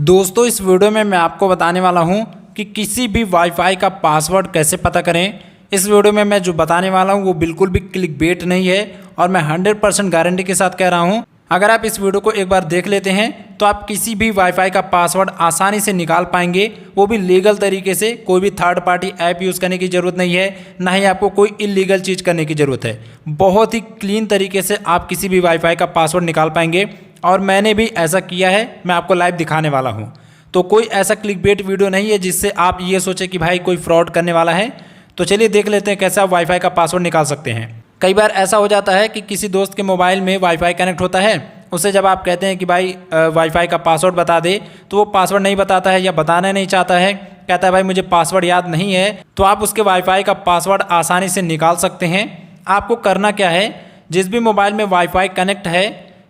दोस्तों इस वीडियो में मैं आपको बताने वाला हूं कि किसी भी वाईफाई का पासवर्ड कैसे पता करें। इस वीडियो में मैं जो बताने वाला हूं वो बिल्कुल भी क्लिकबेट नहीं है और मैं 100% गारंटी के साथ कह रहा हूं। अगर आप इस वीडियो को एक बार देख लेते हैं तो आप किसी भी वाईफाई का पासवर्ड आसानी से निकाल पाएंगे, वो भी लीगल तरीके से। कोई भी थर्ड पार्टी ऐप यूज़ करने की ज़रूरत नहीं है, ना ही आपको कोई इलीगल चीज़ करने की ज़रूरत है। बहुत ही क्लीन तरीके से आप किसी भी वाईफाई का पासवर्ड निकाल पाएंगे और मैंने भी ऐसा किया है, मैं आपको लाइव दिखाने वाला हूँ। तो कोई ऐसा क्लिकबेट वीडियो नहीं है जिससे आप ये सोचें कि भाई कोई फ्रॉड करने वाला है। तो चलिए देख लेते हैं कैसे आप वाईफाई का पासवर्ड निकाल सकते हैं। कई बार ऐसा हो जाता है कि किसी दोस्त के मोबाइल में वाईफाई कनेक्ट होता है, उसे जब आप कहते हैं कि भाई वाईफाई का पासवर्ड बता दे तो वो पासवर्ड नहीं बताता है या बताना नहीं चाहता है, कहता है भाई मुझे पासवर्ड याद नहीं है। तो आप उसके वाईफाई का पासवर्ड आसानी से निकाल सकते हैं। आपको करना क्या है, जिस भी मोबाइल में वाईफाई कनेक्ट है,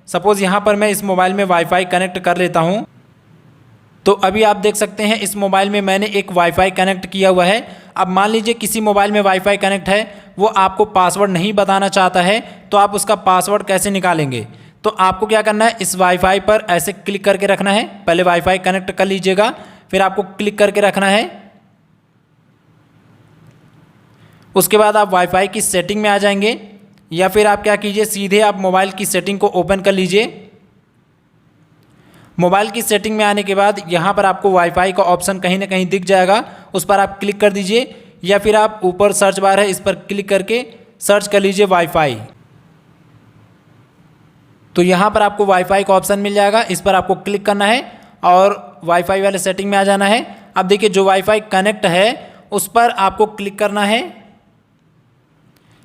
सपोज़ यहाँ पर मैं इस मोबाइल में वाईफाई कनेक्ट कर लेता हूँ। तो अभी आप देख सकते हैं इस मोबाइल में मैंने एक वाईफाई कनेक्ट किया हुआ है। अब मान लीजिए किसी मोबाइल में वाईफाई कनेक्ट है, वो आपको पासवर्ड नहीं बताना चाहता है, तो आप उसका पासवर्ड कैसे निकालेंगे। तो आपको क्या करना है, इस वाईफाई पर ऐसे क्लिक करके रखना है। पहले वाईफाई कनेक्ट कर लीजिएगा, फिर आपको क्लिक करके रखना है। उसके बाद आप वाईफाई की सेटिंग में आ जाएंगे, या फिर आप क्या कीजिए, सीधे आप मोबाइल की सेटिंग को ओपन कर लीजिए। मोबाइल की सेटिंग में आने के बाद यहाँ पर आपको वाईफाई का ऑप्शन कहीं ना कहीं दिख जाएगा, उस पर आप क्लिक कर दीजिए, या फिर आप ऊपर सर्च बार है इस पर क्लिक करके सर्च कर लीजिए वाईफाई। तो यहाँ पर आपको वाईफाई का ऑप्शन मिल जाएगा, इस पर आपको क्लिक करना है और वाईफाई वाले सेटिंग में आ जाना है। अब देखिए जो वाईफाई कनेक्ट है उस पर आपको क्लिक करना है।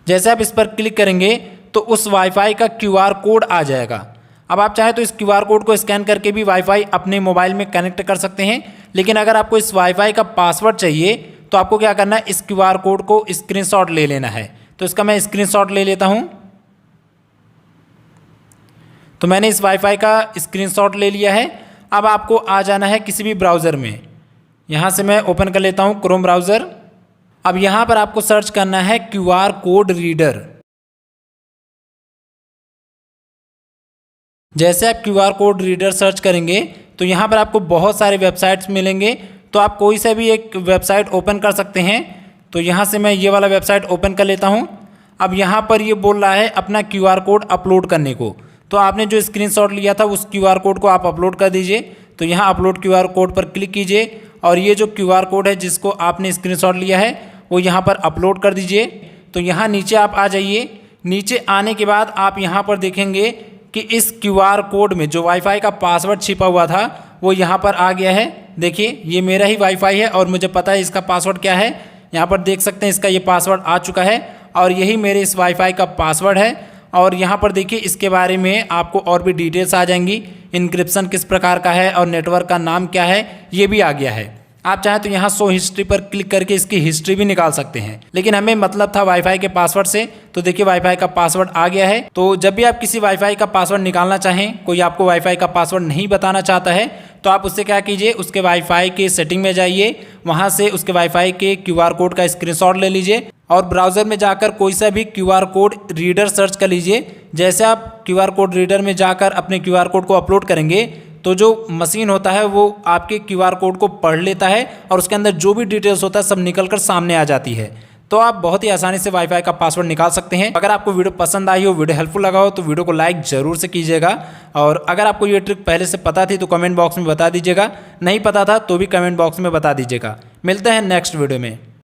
जैसे आप इस पर क्लिक करेंगे तो उस वाईफाई का क्यूआर कोड आ जाएगा। अब आप चाहें तो इस क्यूआर कोड को स्कैन करके भी वाईफाई अपने मोबाइल में कनेक्ट कर सकते हैं, लेकिन अगर आपको इस वाईफाई का पासवर्ड चाहिए तो आपको क्या करना है, इस क्यूआर कोड को स्क्रीनशॉट ले लेना है। तो इसका मैं स्क्रीनशॉट ले लेता हूं। तो मैंने इस वाईफाई का स्क्रीनशॉट ले लिया है। अब आपको आ जाना है किसी भी ब्राउज़र में। यहाँ से मैं ओपन कर लेता हूँ क्रोम ब्राउज़र। अब यहाँ पर आपको सर्च करना है क्यूआर कोड रीडर। जैसे आप क्यूआर कोड रीडर सर्च करेंगे तो यहाँ पर आपको बहुत सारे वेबसाइट्स मिलेंगे, तो आप कोई सा भी एक वेबसाइट ओपन कर सकते हैं। तो यहाँ से मैं ये वाला वेबसाइट ओपन कर लेता हूँ। अब यहाँ पर ये बोल रहा है अपना क्यूआर कोड अपलोड करने को, तो आपने जो स्क्रीनशॉट लिया था उस क्यूआर कोड को आप अपलोड कर दीजिए। तो यहाँ अपलोड क्यूआर कोड पर क्लिक कीजिए और ये जो क्यूआर कोड है जिसको आपने स्क्रीनशॉट लिया है वो यहाँ पर अपलोड कर दीजिए। तो यहाँ नीचे आप आ जाइए। नीचे आने के बाद आप यहाँ पर देखेंगे कि इस क्यूआर कोड में जो वाईफाई का पासवर्ड छिपा हुआ था वो यहाँ पर आ गया है। देखिए ये मेरा ही वाईफाई है और मुझे पता है इसका पासवर्ड क्या है। यहाँ पर देख सकते हैं इसका ये पासवर्ड आ चुका है और यही मेरे इस वाईफाई का पासवर्ड है। और यहाँ पर देखिए इसके बारे में आपको और भी डिटेल्स आ जाएंगी, इंक्रिप्शन किस प्रकार का है और नेटवर्क का नाम क्या है ये भी आ गया है। आप चाहें तो यहाँ शो हिस्ट्री पर क्लिक करके इसकी हिस्ट्री भी निकाल सकते हैं, लेकिन हमें मतलब था वाईफाई के पासवर्ड से। तो देखिए वाईफाई का पासवर्ड आ गया है। तो जब भी आप किसी वाईफाई का पासवर्ड निकालना चाहें, कोई आपको वाईफाई का पासवर्ड नहीं बताना चाहता है, तो आप उससे क्या कीजिए, उसके वाईफाई के सेटिंग में जाइए, वहाँ से उसके वाईफाई के क्यूआर कोड का स्क्रीनशॉट ले लीजिए और ब्राउज़र में जाकर कोई सा भी क्यूआर कोड रीडर सर्च कर लीजिए। जैसे आप क्यूआर कोड रीडर में जाकर अपने क्यूआर कोड को अपलोड करेंगे तो जो मशीन होता है वो आपके क्यूआर कोड को पढ़ लेता है और उसके अंदर जो भी डिटेल्स होता है सब निकल कर सामने आ जाती है। तो आप बहुत ही आसानी से वाईफाई का पासवर्ड निकाल सकते हैं। अगर आपको वीडियो पसंद आई हो, वीडियो हेल्पफुल लगा हो, तो वीडियो को लाइक जरूर से कीजिएगा। और अगर आपको ये ट्रिक पहले से पता थी तो कमेंट बॉक्स में बता दीजिएगा, नहीं पता था तो भी कमेंट बॉक्स में बता दीजिएगा। मिलते हैं नेक्स्ट वीडियो में।